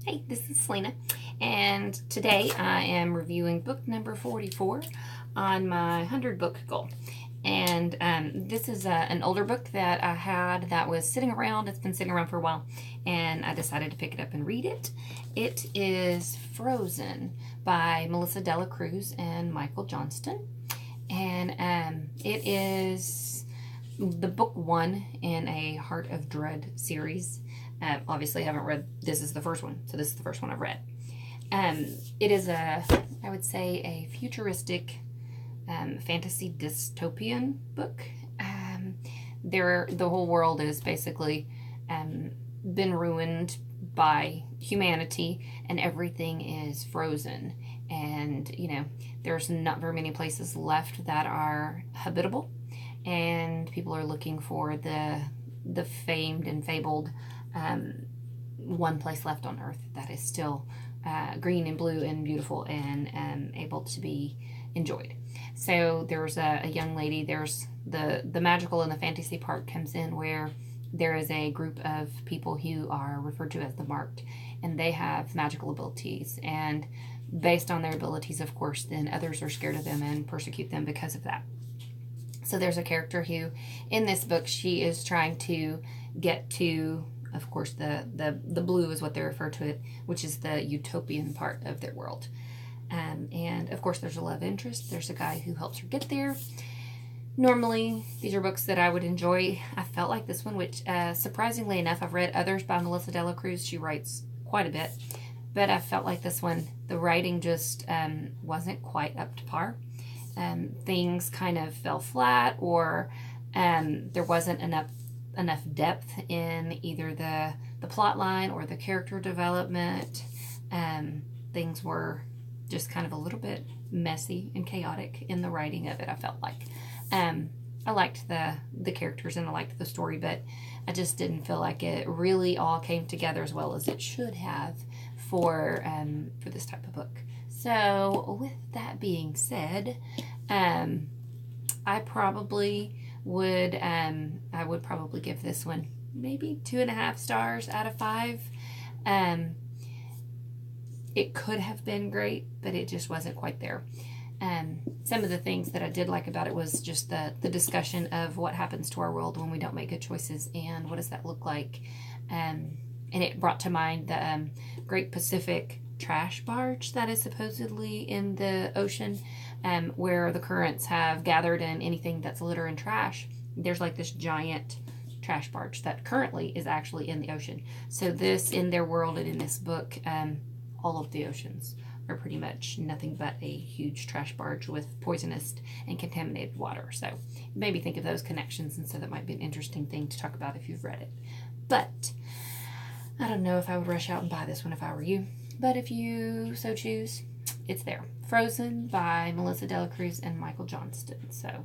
Hey, this is Selena, and today I am reviewing book number 44 on my 100 book goal. And this is an older book that I had that was sitting around. It's been sitting around for a while, and I decided to pick it up and read it. It is Frozen by Melissa Dela Cruz and Michael Johnston. And it is the book one in a Heart of Dread series. Obviously, I haven't read, this is the first one, so this is the first one I've read. It is I would say, a futuristic fantasy dystopian book. The whole world is basically been ruined by humanity, and everything is frozen. And, there's not very many places left that are habitable, and people are looking for the famed and fabled one place left on Earth that is still green and blue and beautiful and able to be enjoyed. So there's a young lady. There's the magical and the fantasy part comes in, where there is a group of people who are referred to as the Marked, and they have magical abilities. And based on their abilities, of course, then others are scared of them and persecute them because of that. So there's a character who, in this book, she is trying to get to, of course, the blue is what they refer to it, which is the utopian part of their world. And of course, there's a love interest. There's a guy who helps her get there. Normally, these are books that I would enjoy. I felt like this one, which surprisingly enough, I've read others by Melissa Dela Cruz. She writes quite a bit. But I felt like this one, the writing just wasn't quite up to par. Things kind of fell flat, or there wasn't enough depth in either the plot line or the character development. Things were just kind of a little bit messy and chaotic in the writing of it, I felt like. I liked the characters and I liked the story, but I just didn't feel like it really all came together as well as it should have for this type of book. So with that being said, I probably would probably give this one maybe 2.5 stars out of 5. It could have been great, but it just wasn't quite there. Some of the things that I did like about it was just the discussion of what happens to our world when we don't make good choices, and what does that look like. And it brought to mind the Great Pacific trash barge that is supposedly in the ocean, where the currents have gathered in anything that's litter and trash. There's like this giant trash barge that currently is actually in the ocean. So this, in their world and in this book, all of the oceans are pretty much nothing but a huge trash barge with poisonous and contaminated water. So maybe think of those connections, and so that might be an interesting thing to talk about if you've read it. But I don't know if I would rush out and buy this one if I were you. But if you so choose, it's there. Frozen by Melissa Dela Cruz and Michael Johnston. So,